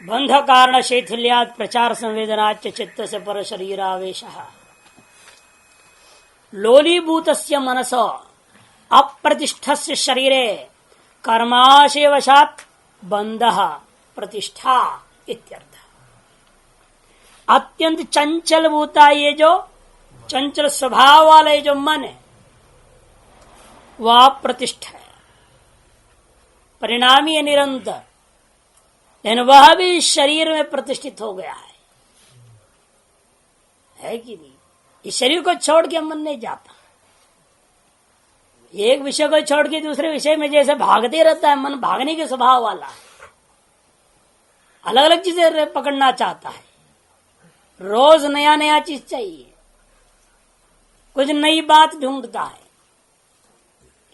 बंध कारण शैथिल्यात् प्रचार संवेदनाच्च चित्त से पर शरीरावेश लोलीभूतस्य मनसो अप्रतिष्ठस्य शरीरे कर्माशयवशात् बंधः प्रतिष्ठा इत्यर्थ। अत्यंत चंचल भूता ये जो चंचल स्वभाव वाला ये जो मन है वह प्रतिष्ठा है, परिणामी है निरंतर, लेकिन वह भी शरीर में प्रतिष्ठित हो गया है कि नहीं। इस शरीर को छोड़ के मन नहीं जाता, एक विषय को छोड़ के दूसरे विषय में जैसे भागते रहता है, मन भागने के स्वभाव वाला है, अलग अलग चीजें पकड़ना चाहता है, रोज नया नया चीज चाहिए, कुछ नई बात ढूंढता है,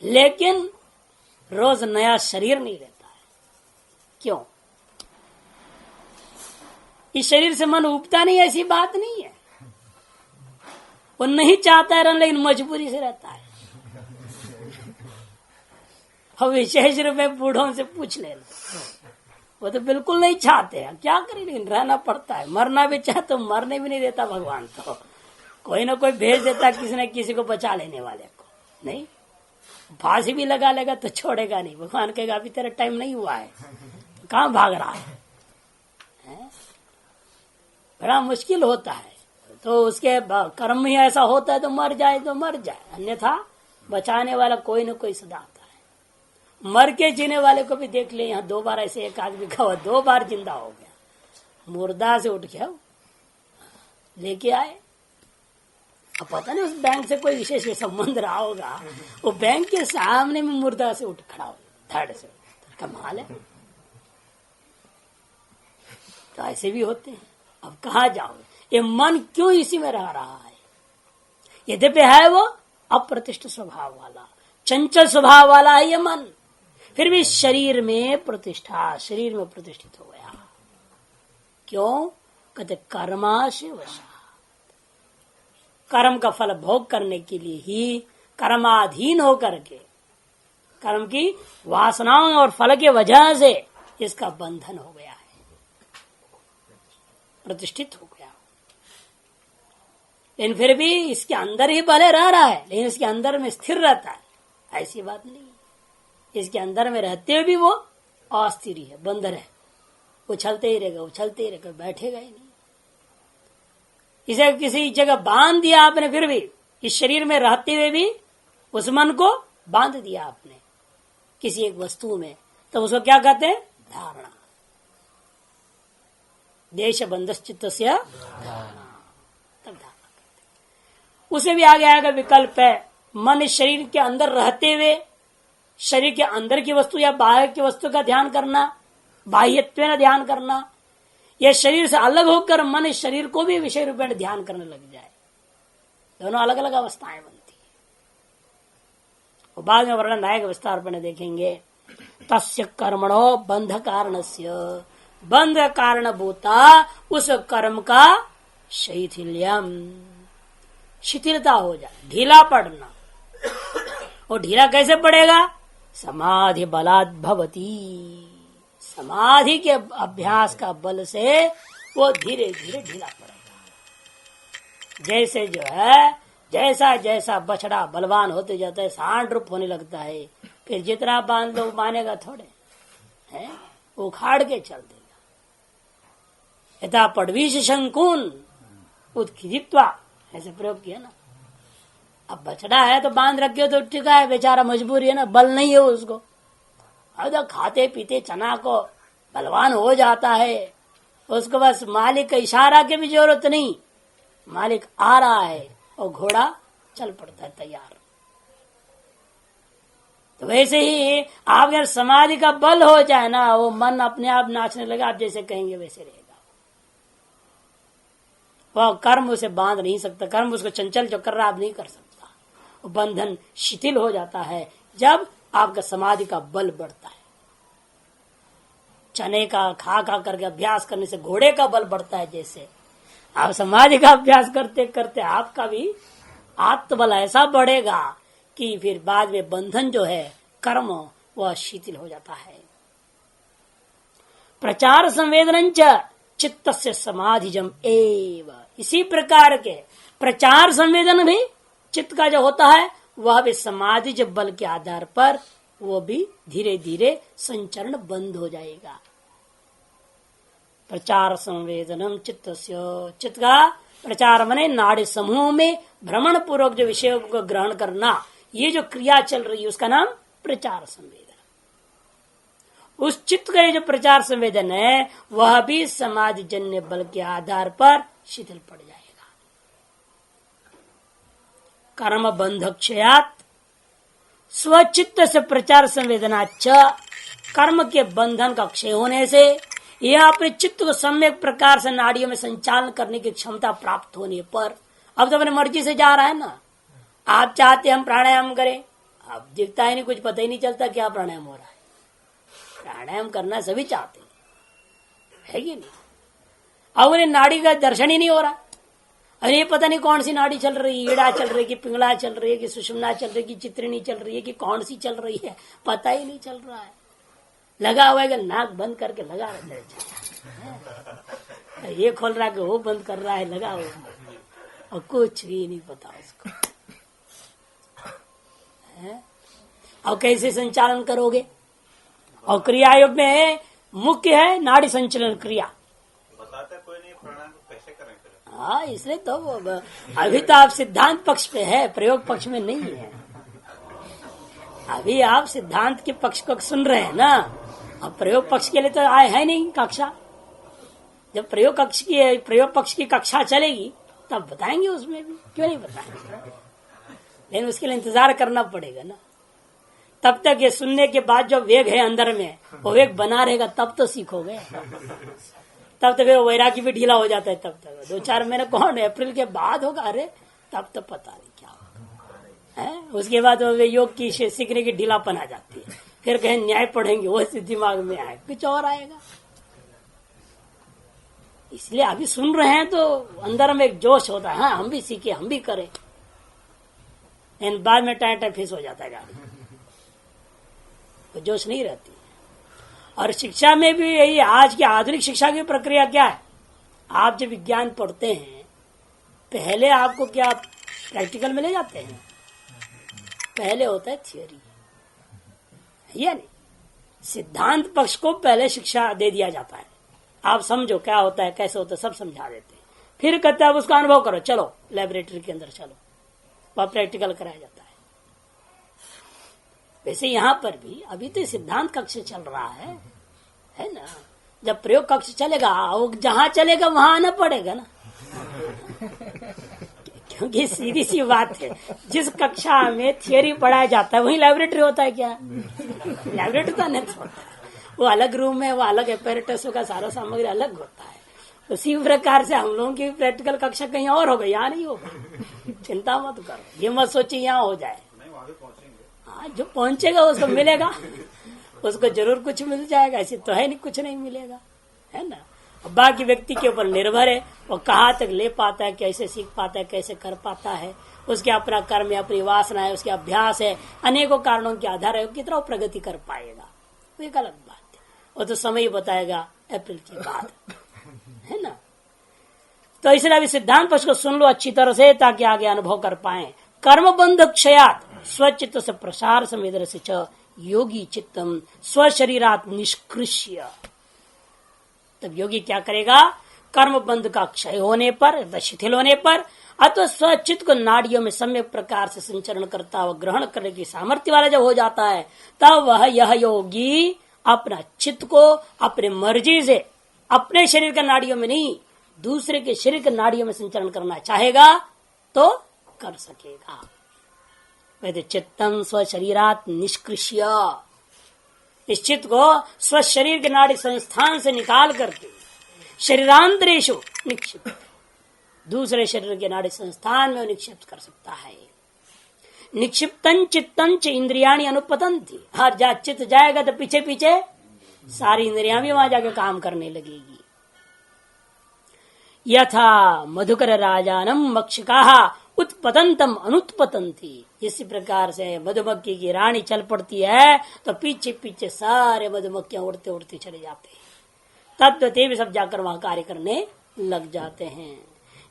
लेकिन रोज नया शरीर नहीं रहता है। क्यों? इस शरीर से मन उबता नहीं, ऐसी बात नहीं है, वो नहीं चाहता है लेकिन मजबूरी से रहता है। अब विशेष रूप में बूढ़ों से पूछ लेना, वो तो बिल्कुल नहीं चाहते हैं, क्या करें, लेकिन रहना पड़ता है। मरना भी चाहे तो मरने भी नहीं देता भगवान, तो कोई ना कोई भेज देता किसी न किसी को बचा लेने वाले को। नहीं, फांसी भी लगा लेगा तो छोड़ेगा नहीं, भगवान कहेगा अभी तेरा टाइम नहीं हुआ है, तो कहां भाग रहा है? बड़ा मुश्किल होता है। तो उसके कर्म ही ऐसा होता है तो मर जाए तो मर जाए, अन्यथा बचाने वाला कोई न कोई सदा आता है। मर के जीने वाले को भी देख ले, यहाँ 2 बार ऐसे एक आदमी का 2 बार जिंदा हो गया, मुर्दा से उठ गया, लेके आए। अब पता नहीं उस बैंक से कोई विशेष संबंध रहा होगा, वो बैंक के सामने में मुर्दा से उठ खड़ा हो, धड़ से। कमाल है, तो ऐसे भी होते हैं। अब कहा जाओ, ये मन क्यों इसी में रह रहा है? यद्यपि है वो अप्रतिष्ठ स्वभाव वाला, चंचल स्वभाव वाला है ये मन, फिर भी शरीर में प्रतिष्ठा, शरीर में प्रतिष्ठित हो गया। क्यों? कहते कर्माशय वशा, कर्म का फल भोग करने के लिए ही कर्माधीन होकर के, कर्म की वासनाओं और फल के वजह से इसका बंधन हो गया है, प्रतिष्ठित हो गया। लेकिन फिर भी इसके अंदर ही भले रह रहा है, लेकिन इसके अंदर में स्थिर रहता है, ऐसी बात नहीं। इसके अंदर में रहते हुए भी वो अस्थिर है, बंधर है, उछलते ही रहेगा, उछलते ही रहेगा, बैठेगा ही नहीं। इसे किसी जगह बांध दिया आपने, फिर भी इस शरीर में रहते हुए भी उस मन को बांध दिया आपने किसी एक वस्तु में, तो उसको क्या कहते हैं? धारणा। देश बंधश्चित्त से धारणा, तब धारणा कहते। उसे भी आगे आएगा विकल्प है, मन शरीर के अंदर रहते हुए शरीर के अंदर की वस्तु या बाहर की वस्तु का ध्यान करना, बाह्यत्वेन ध्यान करना, यह शरीर से अलग होकर मन इस शरीर को भी विषय रूप में ध्यान करने लग जाए। दोनों अलग अलग अवस्थाएं बनती है, और बाद में वर्णन आएगा विस्तार पर देखेंगे। तस्य कर्मणो बंध कारणस्य, बंध कारण भूता उस कर्म का शैथिल्यम, शिथिलता हो जाए, ढीला पड़ना। और ढीला कैसे पड़ेगा? समाधि बलात् भवती, समाधि के अभ्यास का बल से वो धीरे धीरे ढीला पड़ेगा। जैसे जो है, जैसा जैसा बछड़ा बलवान होते जाता है, सांड रूप होने लगता है, फिर जितना बांध लो मानेगा थोड़े, है उखाड़ के चल देगा। यथा पड़वीश शंकुन उत्खिदित्वा, ऐसे प्रयोग किया ना। अब बछड़ा है तो बांध रखे तो ठीक है, बेचारा मजबूरी है ना, बल नहीं है उसको। अब तो खाते पीते चना को बलवान हो जाता है, उसको बस मालिक का इशारा की भी जरूरत नहीं, मालिक आ रहा है और घोड़ा चल पड़ता है तैयार। तो वैसे ही आप अगर समाधि का बल हो जाए ना, वो मन अपने आप नाचने लगा, आप जैसे कहेंगे वैसे रहेगा। वह कर्म उसे बांध नहीं सकता, कर्म उसको चंचल जो कर रहा आप नहीं कर सकता। वो बंधन शिथिल हो जाता है जब आपका समाधि का बल बढ़ता है। चने का खा करके अभ्यास करने से घोड़े का बल बढ़ता है, जैसे आप समाधि का अभ्यास करते करते आपका भी आत्मबल ऐसा बढ़ेगा कि फिर बाद में बंधन जो है कर्म वह शिथिल हो जाता है। प्रचार संवेदन चित्त से समाधिजम एव। इसी प्रकार के प्रचार संवेदन भी चित्त का जो होता है वह भी समाधि जब बल के आधार पर वो भी धीरे धीरे संचरण बंद हो जाएगा। प्रचार संवेदनम चित्त का प्रचार मने नाड़ी समूह में भ्रमण पूर्वक जो विषय को ग्रहण करना, ये जो क्रिया चल रही है उसका नाम प्रचार संवेदन। उस चित्त का ये जो प्रचार संवेदन है वह भी समाधि जन्य बल के आधार पर शिथिल पड़ जाएगा। कर्म बंध क्षयात स्वचित्त से प्रचार संवेदना कर्म के बंधन का क्षय होने से यह अपने चित्त को सम्यक प्रकार से नाड़ियों में संचालन करने की क्षमता प्राप्त होने पर, अब तो अपने मर्जी से जा रहा है ना। आप चाहते हम प्राणायाम करें, अब दिखता ही नहीं, कुछ पता ही नहीं चलता क्या प्राणायाम हो रहा है। प्राणायाम करना सभी चाहते हैं, है कि नहीं? अब उन्हें नाड़ी का दर्शन ही नहीं हो रहा। अरे ये पता नहीं कौन सी नाड़ी चल रही है, ईड़ा चल रही है कि पिंगला चल रही है कि सुषुम्ना चल रही है कि चित्रिणी चल रही है कि कौन सी चल रही है, पता ही नहीं चल रहा है। लगा हुआ है कि नाक बंद करके लगा रहता है, ये खोल रहा है कि वो बंद कर रहा है, लगा हुआ है और कुछ भी नहीं पता उसको। और कैसे संचालन करोगे? और क्रिया योग में मुख्य है नाड़ी संचलन क्रिया। बताते कोई नहीं, प्राणायाम कैसे करें? हाँ, इसलिए तो अभी तो आप सिद्धांत पक्ष पे है, प्रयोग पक्ष में नहीं है। अभी आप सिद्धांत के पक्ष को सुन रहे हैं ना, अब प्रयोग पक्ष के लिए तो आए है नहीं कक्षा। जब प्रयोग पक्ष की कक्षा चलेगी तब बताएंगे, उसमें भी क्यों नहीं बताएंगे, लेकिन उसके लिए इंतजार करना पड़ेगा ना। तब तक ये सुनने के बाद जो वेग है अंदर में वो वेग बना रहेगा, तब तो सीखोगे। तब तक वो वैराग्य भी ढीला हो जाता है। तब तक 2-4 महीने कौन है, अप्रैल के बाद होगा, अरे तब तो पता नहीं क्या होगा है। उसके बाद वो योग की सीखने की ढीलापन आ जाती है। फिर कहें न्याय पढ़ेंगे, वो दिमाग में आए, कुछ और आएगा। इसलिए अभी सुन रहे हैं तो अंदर में एक जोश होता है, हाँ हम भी सीखे, हम भी करें। बाद में टाइम फेस हो जाता है गाड़ी, तो जोश नहीं रहती। और शिक्षा में भी यही, आज की आधुनिक शिक्षा की प्रक्रिया क्या है? आप जब विज्ञान पढ़ते हैं पहले आपको क्या प्रैक्टिकल में ले जाते हैं? पहले होता है थियोरी, या नहीं? सिद्धांत पक्ष को पहले शिक्षा दे दिया जाता है, आप समझो क्या होता है, कैसे होता है, सब समझा देते हैं। फिर कहते हैं उसका अनुभव करो, चलो लेबोरेटरी के अंदर चलो, वह प्रैक्टिकल कराया जाता है। वैसे यहाँ पर भी अभी तो सिद्धांत कक्ष चल रहा है ना। जब प्रयोग कक्ष चलेगा, वो जहां चलेगा वहां आना पड़ेगा ना। क्योंकि सीधी सी बात है, जिस कक्षा में थियरी पढ़ाया जाता है वही लेबोरेटरी होता है क्या? लेबोरेटरी तो नहीं होता है, वो अलग रूम है, वो अलग एपेरेटस का सारा सामग्री अलग होता है। उसी प्रकार से हम लोगों की प्रैक्टिकल कक्षा कहीं और होगा, यहाँ नहीं होगा। चिंता मत करो, ये मत सोचिए यहाँ हो जाए। हाँ, जो पहुंचेगा उसको मिलेगा, उसको जरूर कुछ मिल जाएगा। ऐसे तो है नहीं कुछ नहीं मिलेगा, है ना। बाकी व्यक्ति के ऊपर निर्भर है, वो कहाँ तक ले पाता है, कैसे सीख पाता है, कैसे कर पाता है। उसके अपना कर्म है, अपनी वासना है, उसके अभ्यास है, अनेकों कारणों के आधार है, कितना प्रगति कर पाएगा, वो एक अलग बात है। वो तो समय बताएगा अप्रैल के बाद, है ना। तो इसलिए अभी सिद्धांत पक्ष को सुन लो अच्छी तरह से, ताकि आगे अनुभव कर पाए। कर्म बंध क्षयात स्वचित्त से प्रसार संवेदन से च योगी चित्तम स्वशरीरात निष्कृष्य। तब योगी क्या करेगा? कर्म बंध का क्षय होने पर, शिथिल होने पर, अथवा स्वचित्त को नाड़ियों में सम्यक प्रकार से संचरण करता हुआ ग्रहण करने की सामर्थ्य वाला जब हो जाता है, तब वह यह योगी अपना चित्त को अपने मर्जी से अपने शरीर के नाड़ियों में नहीं, दूसरे के शरीर के नाड़ियों में संचरण करना चाहेगा तो कर सकेगा। वैसे चित्तम स्व शरीरात निष्कृष्य, इस चित्त को स्व शरीर के नाड़ी संस्थान से निकाल करके शरीरांतरेशु निक्षिप्त, दूसरे शरीर के नाड़ी संस्थान में निक्षिप्त कर सकता है। निक्षिप्तन चित्तन च इंद्रियाणी अनुपतंती, हर जा चित्त जाएगा तो पीछे पीछे सारी इंद्रियां भी वहां जाके काम करने लगेगी। यथा मधुकर राजानम मक्षिका उत्पतंतम अनुत्पतंती, इसी प्रकार से मधुमक्खी की रानी चल पड़ती है तो पीछे पीछे सारे मधुमक्खियां उड़ते उड़ते चले जाते हैं। तत्वते भी सब जाकर वहां कार्य करने लग जाते हैं।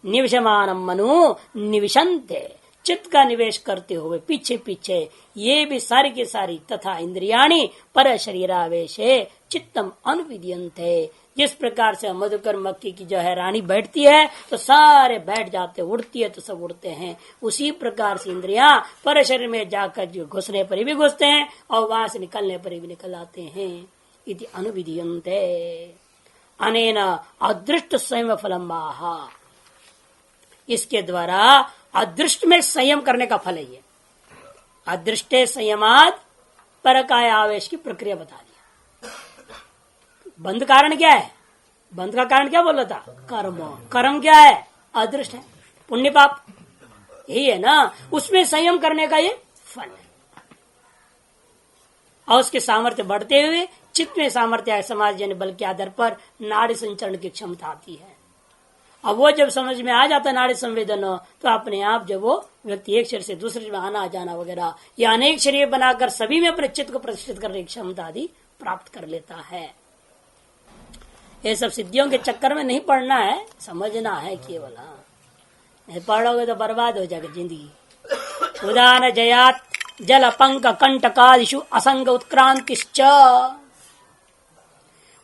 निविशमानम मनु निविशंते, चित्त का निवेश करते हुए पीछे पीछे ये भी सारी की सारी तथा इंद्रियाणी पर शरीरावेशे चित्तम अनुविद्यन्ते। जिस प्रकार से मधुकर मक्खी की जो है रानी बैठती है तो सारे बैठ जाते, उड़ती है तो सब उड़ते हैं, उसी प्रकार से इंद्रियां पर शरीर में जाकर जो घुसने पर भी घुसते हैं और वहां से निकलने पर भी निकल आते हैं। इति अनुविद्यन्ते अनेन अदृष्ट संयम फलम आहा। इसके द्वारा अदृष्ट में संयम करने का फल है ये। अदृष्टे संयमाद परकाय आवेश की प्रक्रिया बता दिया। बंध कारण क्या है? बंध का कारण क्या बोला था? कर्म। कर्म क्या है? अदृष्ट है, पुण्य पाप, यही है ना। उसमें संयम करने का ये फल है। और उसके सामर्थ्य बढ़ते हुए चित्त में सामर्थ्य है, समाज जन बल के आधार पर नाड़ी संचरण की क्षमता आती है। अब वो जब समझ में आ जाता नाड़ी संवेदन, तो अपने आप जब वो व्यक्ति एक शरीर से दूसरे में आना जाना वगैरह या अनेक शरीर बनाकर सभी में अपने चित्त को प्रतिष्ठित करने की क्षमता आदि प्राप्त कर लेता है। ये सब सिद्धियों के चक्कर में नहीं पड़ना है, समझना है केवल। नहीं पढ़ोगे तो बर्बाद हो जाएगी जिंदगी। उदान जयात जल पंक कंटकादिषु असंग उत्क्रांतिश्च।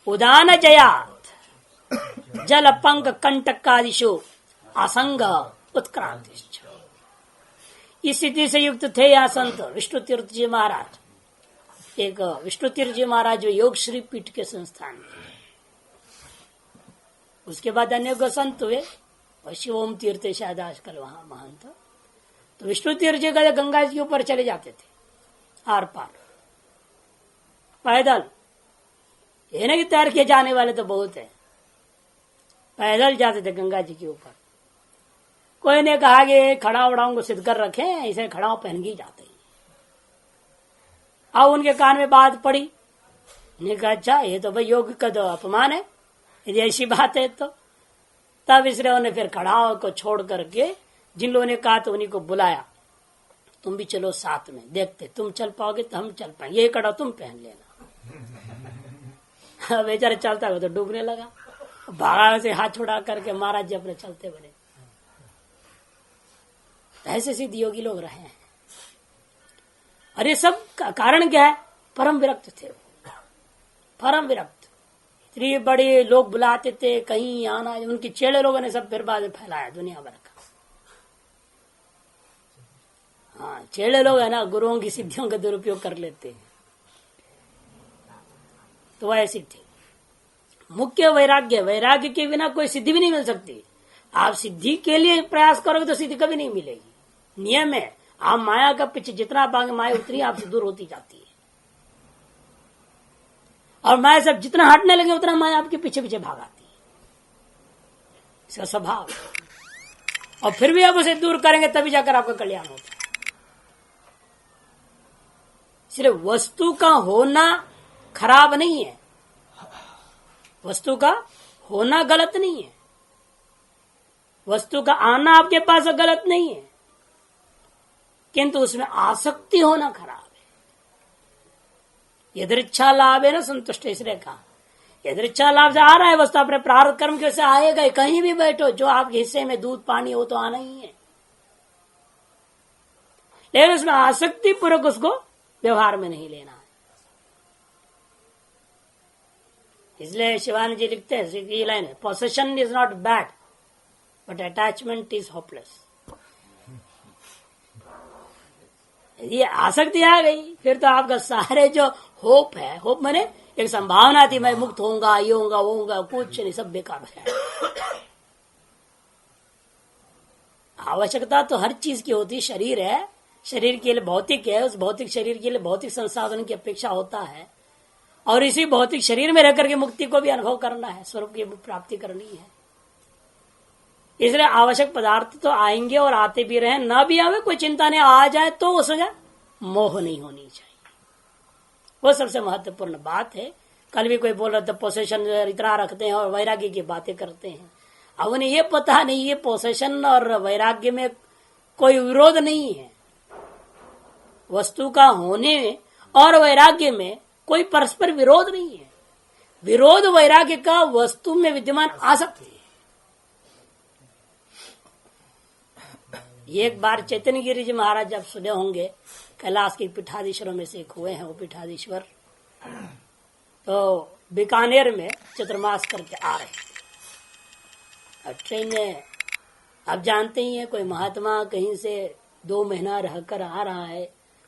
उदान जयात जल पंक कंटकादिषु असंग उत्क्रांतिश्च। इस स्थिति से युक्त थे यहाँ संत विष्णु तीर्थ जी महाराज। एक विष्णु तीर्थ जी महाराज जो योग श्री पीठ के संस्थान थे। उसके बाद अनेक संत हुए और शिवोम तीर्थ शायद आजकल वहां महंत। तो विष्णु तीर्थ जी का गंगा जी के ऊपर चले जाते थे आर पार पैदल। ये नहीं तैर के जाने वाले तो बहुत है, पैदल जाते थे गंगा जी के ऊपर। कोई ने कहा कि खड़ा उड़ाओं को सिद्ध कर रखे, इसे खड़ा पहन के जाते ही। अब उनके कान में बात पड़ी, ने कहा अच्छा ये तो भाई योग का तो अपमान है, यदि ऐसी बात है तो। तब इसलिए उन्हें फिर खड़ा को छोड़ करके जिन लोगों ने कहा तो उन्हीं को बुलाया, तुम भी चलो साथ में, देखते तुम चल पाओगे तो हम चल पाएंगे, ये कड़ा तुम पहन लेना। बेचारा चलता हुआ तो डूबने लगा, भागा से हाथ छुड़ा करके महाराज जी अपने चलते बने। ऐसे सिद्ध योगी लोग रहे हैं। अरे सब कारण क्या है? परम विरक्त थे, परम विरक्त। इतनी बड़े लोग बुलाते थे कहीं आना, उनके चेले लोगों ने सब फिर बाद में फैलाया दुनिया भर का। हाँ, चेले लोग है ना, गुरुओं की सिद्धियों का दुरुपयोग कर लेते हैं। तो ऐसी थी मुख्य वैराग्य। वैराग्य के बिना कोई सिद्धि भी नहीं मिल सकती। आप सिद्धि के लिए प्रयास करोगे तो सिद्धि कभी नहीं मिलेगी। नियम है, आप माया का पीछे जितना भागे माया उतनी आपसे दूर होती जाती है। और माया सब जितना हटने लगे उतना माया आपके पीछे पीछे भागाती है। इसका स्वभाव। और फिर भी आप उसे दूर करेंगे तभी जाकर आपका कल्याण होता है। सिर्फ वस्तु का होना खराब नहीं है, वस्तु का होना गलत नहीं है, वस्तु का आना आपके पास गलत नहीं है, किंतु उसमें आसक्ति होना खराब है। यदृच्छा लाभ है ना संतुष्ट, इसलिए कहा यदृच्छा लाभ से आ रहा है वस्तु, अपने प्रारब्ध कर्म कैसे आएगा। कहीं भी बैठो, जो आपके हिस्से में दूध पानी हो तो आना ही है, लेकिन उसमें आसक्ति पूर्वक उसको व्यवहार में नहीं लेना है। इसलिए शिवानंद जी लिखते हैं ये लाइन है, possession is not bad but attachment is hopeless. ये आसक्ति आ गई फिर तो आपका सारे जो होप है, होप माने एक संभावना थी मैं मुक्त होऊंगा, ये होऊंगा वो होऊंगा, कुछ नहीं, सब बेकार हो जाएगा। आवश्यकता तो हर चीज की होती, शरीर है, शरीर के लिए भौतिक है, उस भौतिक शरीर के लिए भौतिक संसाधन की अपेक्षा होता है, और इसी भौतिक शरीर में रहकर के मुक्ति को भी अनुभव करना है, स्वरूप की प्राप्ति करनी है। इसलिए आवश्यक पदार्थ तो आएंगे और आते भी रहे, न भी आवे कोई चिंता नहीं, आ जाए तो उसमें मोह नहीं होनी चाहिए। वो सबसे महत्वपूर्ण बात है। कल भी कोई बोल रहा था पोसेशन इतना रखते हैं और वैराग्य की बातें करते हैं। अब उन्हें ये पता नहीं ये पोसेशन और वैराग्य में कोई विरोध नहीं है। वस्तु का होने और वैराग्य में कोई परस्पर विरोध नहीं है। विरोध वैराग्य का वस्तु में विद्यमान आसक्ति है। एक बार चैतन्य गिरि जी महाराज जब सुने होंगे, कैलाश के पीठाधीश्वरों में से एक हुए हैं वो पीठाधीश्वर, तो बीकानेर में चतुर्मास करके आ रहे थे। और ट्रेन में आप जानते ही हैं, कोई महात्मा कहीं से 2 महीना रहकर आ रहा है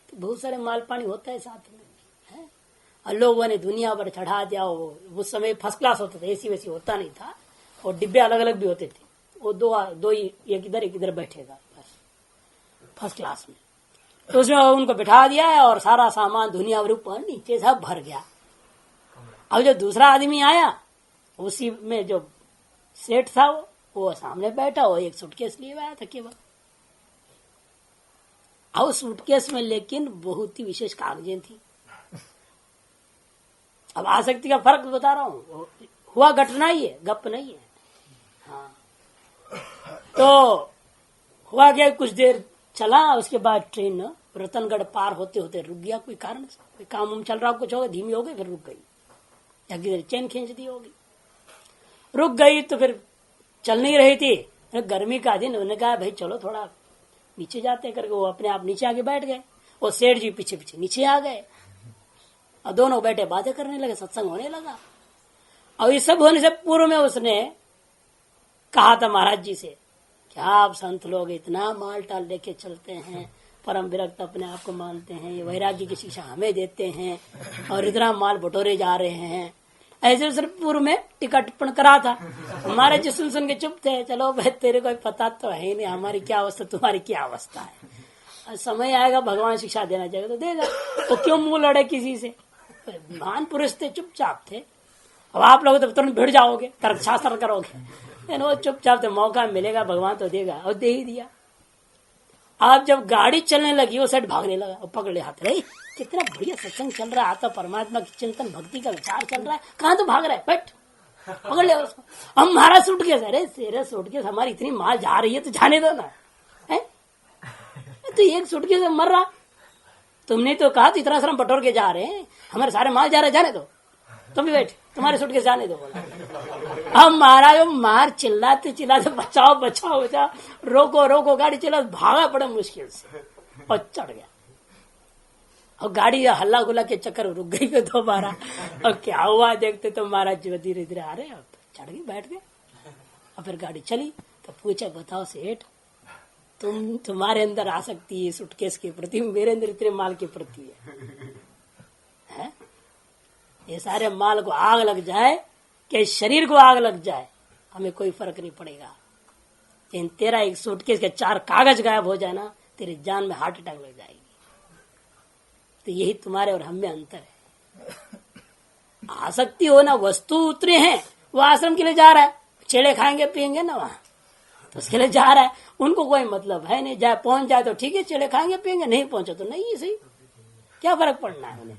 तो बहुत सारे माल पानी होता है साथ में, है? और लोगों ने दुनिया पर चढ़ा दिया। उस समय फर्स्ट क्लास होता था, एसी वैसी होता नहीं था, और डिब्बे अलग अलग भी होते थे। वो दो ही, एक इधर बैठेगा बस फर्स्ट क्लास में। तो उसमें उनको बिठा दिया है और सारा सामान दुनिया भर ऊपर नीचे सब भर गया। अब जो दूसरा आदमी आया, उसी में जो सेठ था वो सामने बैठा, वो एक सूटकेस लिए आया था केवल। अब सूटकेस में लेकिन बहुत ही विशेष कागजें थी। अब आसक्ति का फर्क बता रहा हूं, हुआ घटना ही है, गप नहीं है। हाँ, तो हुआ क्या, कुछ देर चला, उसके बाद ट्रेन रतनगढ़ पार होते होते रुक गया। कोई कारण से, कोई काम चल रहा, कुछ हो गया, धीमी हो गई, फिर रुक गई, या किधर चैन खींच दी होगी, रुक गई। तो फिर चल नहीं रही थी, गर्मी का दिन, उन्होंने कहा भाई चलो थोड़ा नीचे जाते करके वो अपने आप नीचे आके बैठ गए। वो सेठ जी पीछे पीछे नीचे आ गए और दोनों बैठे बातें करने लगे, सत्संग होने लगा। और ये सब होने से पूर्व में उसने कहा था महाराज जी से, क्या आप संत लोग इतना माल टाल लेके चलते हैं, परम विरक्त अपने आप को मानते हैं, ये वैराग्य की शिक्षा हमें देते हैं और इतना माल बटोरे जा रहे हैं। ऐसे सिर्फ पूर्व में टिकट टिप्पण करा था। हमारे जी सुन के चुप थे। चलो भाई तेरे को पता तो है नहीं हमारी क्या अवस्था, तुम्हारी क्या अवस्था है। समय आएगा भगवान शिक्षा देना चाहेगा तो देगा। वो क्यों मुंह लड़े किसी से, महान पुरुष थे, चुपचाप थे। अब आप लोग तो तुरंत भिड़ जाओगे, तर्कशास्त्र करोगे, वो चुपचाप थे, मौका मिलेगा भगवान तो देगा, और दे ही दिया। आप जब गाड़ी चलने लगी वो सेठ भागने लगा और पकड़ ले हाथ, रही कितना बढ़िया सत्संग चल रहा है, आता परमात्मा की चिंतन भक्ति का विचार चल रहा है, कहाँ तो भाग रहा है, बैठ पकड़ ले उसको। हम हमारा सूटकेस, अरे तेरे सूटकेस, हमारी इतनी माल जा रही है तो जाने दो ना, है तो एक सूटकेस मर रहा। तुमने तो कहा तो इतना सारा बटोर के जा रहे हैं, हमारे सारे माल जा रहे, जाने दो, तुम भी बैठ, तुम्हारे सूटकेस जाने दो। हम महाराज मार चिल्लाते चिल्लाते बचाओ बचाओ बचाओ, रोको रोको, गाड़ी चला, भागा बड़ा मुश्किल से और चढ़ गया। और गाड़ी हल्ला गुल्ला के चक्कर रुक गई फिर दोबारा। और क्या हुआ देखते तो महाराज जी धीरे धीरे आ रहे, अब चढ़ गए, बैठ गए। और फिर गाड़ी चली तो पूछा, बताओ सेठ, तुम्हारे अंदर आसक्ति है सूटकेस के प्रति, मेरे अंदर इतने माल के प्रति है? ये सारे माल को आग लग जाए कि शरीर को आग लग जाए, हमें कोई फर्क नहीं पड़ेगा। लेकिन तेरा एक सूटकेस के 4 कागज गायब हो जाए ना, तेरी जान में हार्ट अटैक लग जाएगी। तो यही तुम्हारे और हम में अंतर है। आसक्ति होना, वस्तु उतरे हैं, वो आश्रम के लिए जा रहा है, चेड़े खाएंगे पियेंगे ना वहां, तो उसके लिए जा रहा है, उनको कोई मतलब है नहीं। जाए पहुंच जाए तो ठीक है, चेड़े खाएंगे पियेंगे, नहीं पहुंचे तो नहीं, सही, क्या फर्क पड़ना है उन्हें।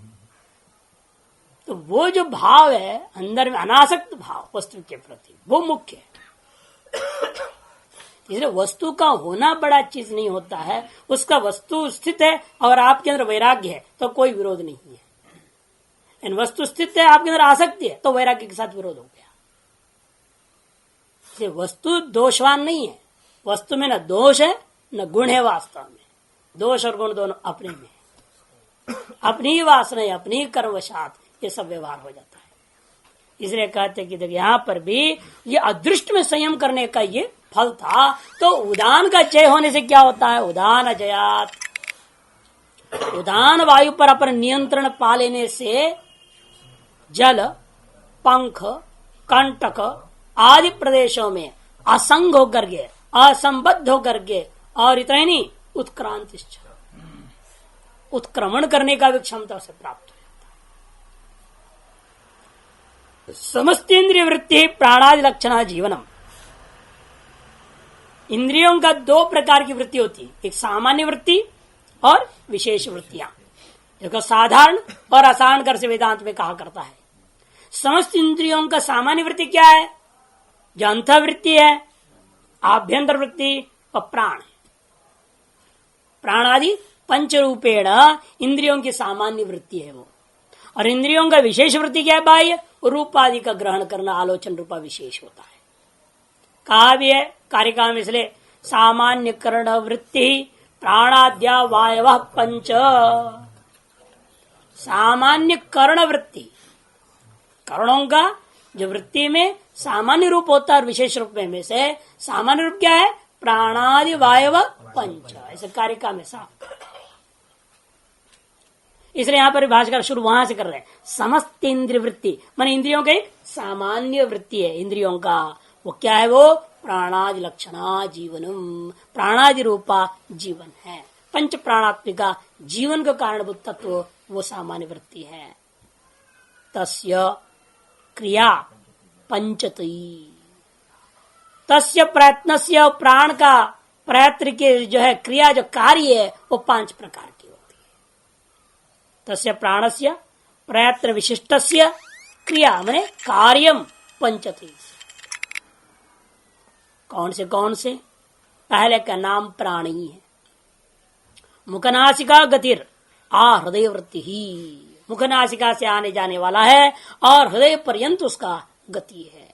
तो वो जो भाव है अंदर में, अनासक्त भाव वस्तु के प्रति, वो मुख्य है। इसलिए वस्तु का होना बड़ा चीज नहीं होता है, उसका वस्तु स्थित है और आपके अंदर वैराग्य है तो कोई विरोध नहीं है। इन वस्तु स्थित है, आपके अंदर आसक्ति है तो वैराग्य के साथ विरोध हो गया। इसलिए वस्तु दोषवान नहीं है, वस्तु में न दोष है न गुण है। वास्तव में दोष और गुण दोनों अपने में है, अपनी ही वासना है, अपनी ही कर्मवशात ये सब व्यवहार हो जाता है। इसलिए कहते कि देखिए यहाँ पर भी ये अदृष्ट में संयम करने का ये फल था। तो उदान का जय होने से क्या होता है, उदान अजयात, उदान वायु पर अपन नियंत्रण पा लेने से जल, पंख, कंटक आदि प्रदेशों में असंग होकर के, असंबद्ध होकर के, और इतना ही नहीं, उत्क्रांति, उत्क्रमण करने का भी क्षमता से प्राप्त हो जाता है। समस्त इंद्रिय वृत्ति प्राणादि लक्षण जीवनम, इंद्रियों का 2 प्रकार की वृत्ति होती है, एक सामान्य वृत्ति और विशेष वृत्तियां, देखो साधारण और असाधारण कर से वेदांत में कहा करता है। समस्त इंद्रियों का सामान्य वृत्ति क्या है, जो अंतःवृत्ति है, आभ्यंतर वृत्ति और प्राण है। प्राणादि पंचरूपेण इंद्रियों की सामान्य वृत्ति है वो। और इंद्रियों का विशेष वृत्ति क्या है, बाह्य, रूपादि का ग्रहण करना आलोचन रूपा विशेष होता है। कहा भी है कार्यकाल में, इसलिए सामान्य करण वृत्ति प्राणाद्या वायव पंच। सामान्य कर्ण वृत्ति, करणों का जो वृत्ति में सामान्य रूप होता है और विशेष रूप में से सामान्य रूप क्या है? प्राणादि वायव पंच। ऐसे कारिका में साफ। इसलिए यहां पर भाष्यकार शुरू वहां से कर रहे हैं। समस्त इंद्रिय वृत्ति मान इंद्रियों की सामान्य वृत्ति है। इंद्रियों का वो क्या है? वो प्राणादि लक्षणा जीवनम, प्राणादि रूपा जीवन है। पंच प्राणात्मिका जीवन का कारणभूत तत्व वो सामान्य वृत्ति है। तस्य क्रिया पंचती, तस्य प्रयत्नस्य प्राण का प्रयत्न के जो है क्रिया जो कार्य है वो 5 प्रकार की होती है। तस्य प्राणस्य प्रयत्न विशिष्टस्य क्रिया माने कार्यम पंचती। कौन से? पहले का नाम प्राणी है। मुखनासिका गतिर आ हृदय वृत्ति ही, मुखनासिका से आने जाने वाला है और हृदय पर्यंत उसका गति है।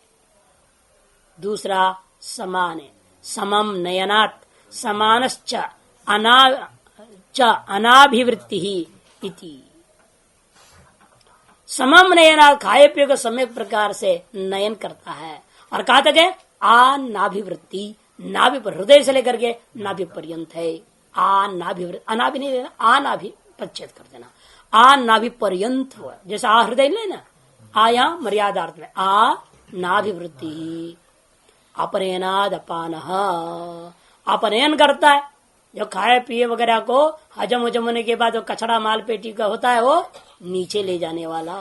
दूसरा समान है, समम नयनात् समानश्च अनाभिवृत्ति ही इति। समम नयनात् खाए पिए को सम्यक प्रकार से नयन करता है। और कहा तक है? आ नाभिवृत्ति, नाभि पर हृदय से लेकर के नाभि पर्यंत है। आ नाभिवृत्ति, अनाभि नहीं लेना, आ नाभि पच्छेद कर देना। आ नाभि पर्यंत हुआ, जैसे आ हृदय लेना, आ यहाँ मर्यादार्थ में आ नाभिवृत्ति। अपनयनाद अपान, अपनयन करता है। जो खाए पिए वगैरह को हजम होने के बाद जो कचड़ा माल पेटी का होता है वो नीचे ले जाने वाला,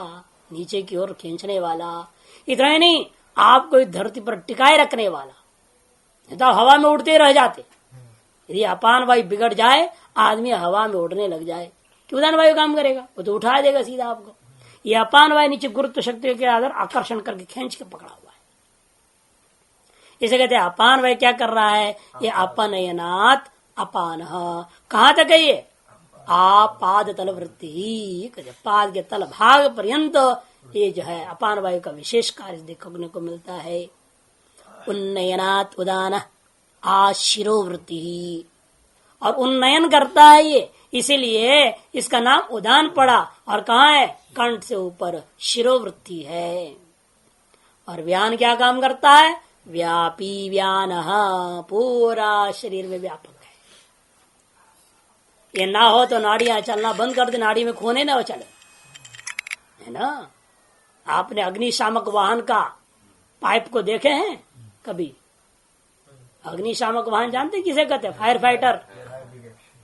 नीचे की ओर खींचने वाला। इतना ही नहीं, आपको धरती पर टिकाए रखने वाला, नहीं तो हवा में उड़ते रह जाते। यदि अपान वायु बिगड़ जाए, आदमी हवा में उड़ने लग जाए, क्यों उदान वायु काम करेगा? वो तो उठा देगा सीधा आपको। ये अपान वायु नीचे गुरुत्व शक्ति के आधार आकर्षण करके खींच के पकड़ा हुआ है। इसे कहते हैं अपान वायु क्या कर रहा है? ये अपनयनात् अपान। कहाँ तक है ये? आपाद तल वृत्ति, पाद के तल भाग पर्यंत ये जो है अपान वायु का विशेष कार्य देखने को मिलता है। उन्नयनात् उदान आशिरोवृत्ति, और उन्नयन करता है ये, इसीलिए इसका नाम उदान पड़ा। और कहाँ है? कंठ से ऊपर शिरोवृत्ति है। और व्यान क्या काम करता है? व्यापी व्यान, पूरा शरीर में व्यापक है। ये ना हो तो नाड़ियां चलना बंद कर दे, नाड़ी में खून है ना वो चले, है ना। आपने अग्निशामक वाहन का पाइप को देखे हैं कभी? अग्निशामक वाहन जानते किसे कहते हैं? Fire fighter,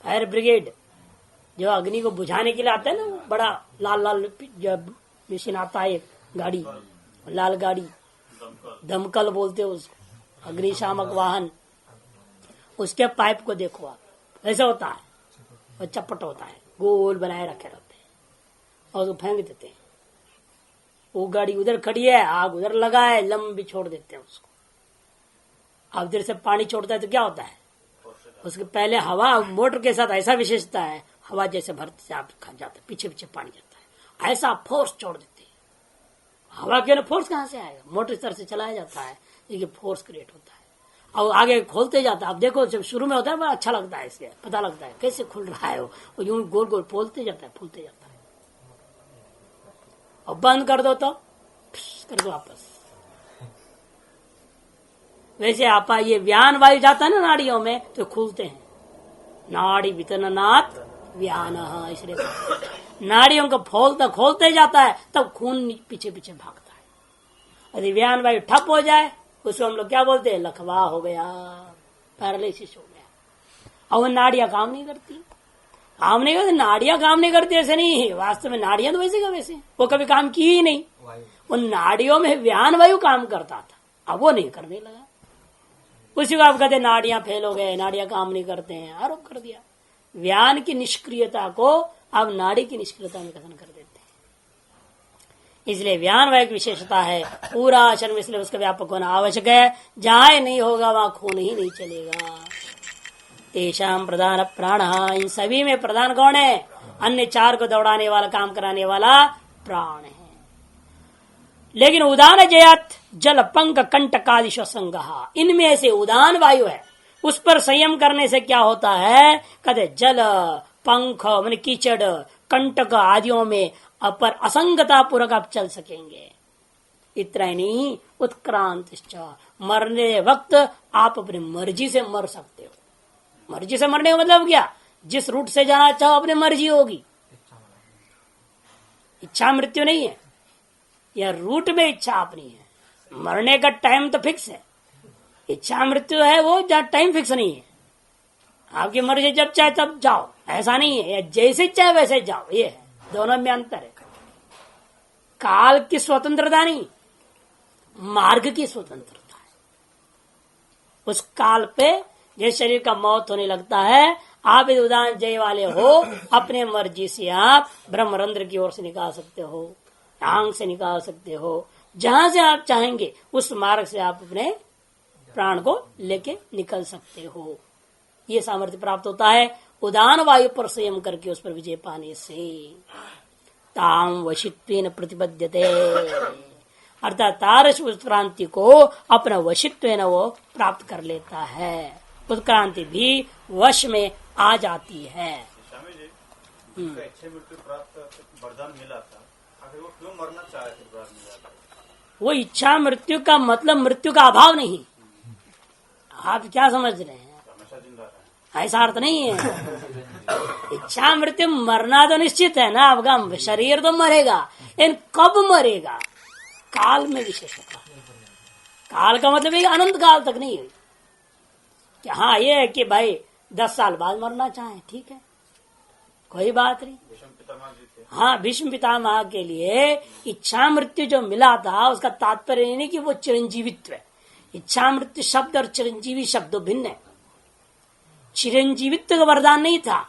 fire brigade. जो अग्नि को बुझाने के लिए आता है ना, बड़ा लाल लाल मशीन आता है, गाड़ी, लाल गाड़ी, दमकल बोलते हैं उसको, अग्निशामक वाहन। उसके पाइप को देखो आप, ऐसा होता है, और चपट होता है, गोल बनाए रखे रहते हैं और तो फेंक देते हैं। वो गाड़ी उधर खड़ी है, आग उधर लगा है, लंबी छोड़ देते हैं उसको। अब इधर से पानी छोड़ता है तो क्या होता है? उसके पहले हवा, मोटर के साथ ऐसा विशेषता है, हवा जैसे भरती से आप खा जाता है, पीछे पीछे पानी जाता है, ऐसा फोर्स छोड़ देते हैं। हवा के लिए फोर्स कहाँ से आएगा? मोटर इस तरह से चलाया जाता है, ये फोर्स क्रिएट होता है और आगे खोलते जाता है। आप देखो जब शुरू में होता है बड़ा अच्छा लगता है, इसलिए पता लगता है कैसे खुल रहा है वो यूं गोल गोल फूलते जाता है, फूलते जाता है। और बंद कर दो तो कर दो वापस। वैसे आपा ये व्यान वायु जाता है ना नाड़ियों में तो खुलते हैं। नाड़ी वितरणात् व्यान, इसलिए नाड़ियों को खोलते जाता है, तब खून पीछे पीछे भागता है। यदि व्यान वायु ठप हो जाए उसको हम लोग क्या बोलते हैं? लखवा हो गया, पैरालिसिस हो गया। और नाड़ियां काम नहीं करती, नाड़ियां काम नहीं करती ऐसे नहीं है। वास्तव में नाड़ियां तो वैसे का वैसे, वो कभी काम की ही नहीं। उन नाड़ियों में व्यान वायु काम करता था, अब वो नहीं करने लगा। उसी को आप कहते नाड़ियां फेल हो गए, नाड़ियां काम नहीं करते हैं, आरोप कर दिया। व्यान की निष्क्रियता को अब नाड़ी की निष्क्रियता में कथन कर देते हैं। इसलिए व्यान वायु की विशेषता है पूरा शरीर में, इसलिए उसका व्यापक होना आवश्यक है। जहां नहीं होगा वहां खून ही नहीं चलेगा। तेषाम प्रधान प्राण, इन सभी में प्रधान कौन है? अन्य 4 को दौड़ाने वाला, काम कराने वाला प्राण है। लेकिन उदान जयात जल पंक कंटकादिश संग, इनमें ऐसे उदान वायु है, उस पर संयम करने से क्या होता है, कहते जल पंख मान कीचड़ कंटक आदियों में अपर असंगता पूर्वक आप चल सकेंगे। इतना ही नहीं, उत्क्रांत मरने वक्त आप अपनी मर्जी से मर सकते हो। मर्जी से मरने का मतलब क्या, जिस रूट से जाना चाहो अपनी मर्जी होगी, इच्छा मृत्यु नहीं है, यह रूट में इच्छा अपनी है। मरने का टाइम तो फिक्स है, इच्छा मृत्यु है वो जहाँ टाइम फिक्स नहीं है। आपकी मर्जी जब चाहे तब जाओ, ऐसा नहीं है, जैसे चाहे वैसे जाओ, ये है, दोनों में अंतर है। काल की स्वतंत्रता नहीं, मार्ग की स्वतंत्रता है। उस काल पे जिस शरीर का मौत होने लगता है, आप इस उदान जय वाले हो, अपने मर्जी से आप ब्रह्मरंध्र की ओर से निकाल सकते हो, आंख से निकाल सकते हो, जहां से आप चाहेंगे उस मार्ग से आप अपने प्राण को लेके निकल सकते हो। ये सामर्थ्य प्राप्त होता है उदान वायु पर संयम करके उस पर विजय पाने से। ताम वशित्वेन प्रतिपद्यते, अर्थात तारस उत्क्रांति को अपना वशित्वेन वो प्राप्त कर लेता है। उत्क्रांति भी वश में आ जाती है। स्वामी जी, उसका इच्छा मृत्यु प्राप्त वरदान मिला था, आखिर वो क्यों मरना चाहे थे? वरदान मिला था, वो इच्छा मृत्यु का मतलब मृत्यु का अभाव नहीं। आप क्या समझ रहे हैं, हमेशा जिंदा रहे, ऐसा अर्थ नहीं है। इच्छा मृत्यु मरना तो निश्चित है ना, आपका शरीर तो मरेगा, लेकिन कब मरेगा, काल में विशेष होता है। काल का मतलब एक अनंत काल तक नहीं है कि हाँ ये है कि भाई 10 साल बाद मरना चाहे, ठीक है, कोई बात नहीं। भीष्म पितामह जी थे, हाँ, भीष्म पितामह के लिए इच्छा मृत्यु जो मिला था उसका तात्पर्य नहीं कि वो चिरंजीवित्व है। इच्छा मृत्यु शब्द और चिरंजीवी शब्द भिन्न है। चिरंजीवित्व का वरदान नहीं था,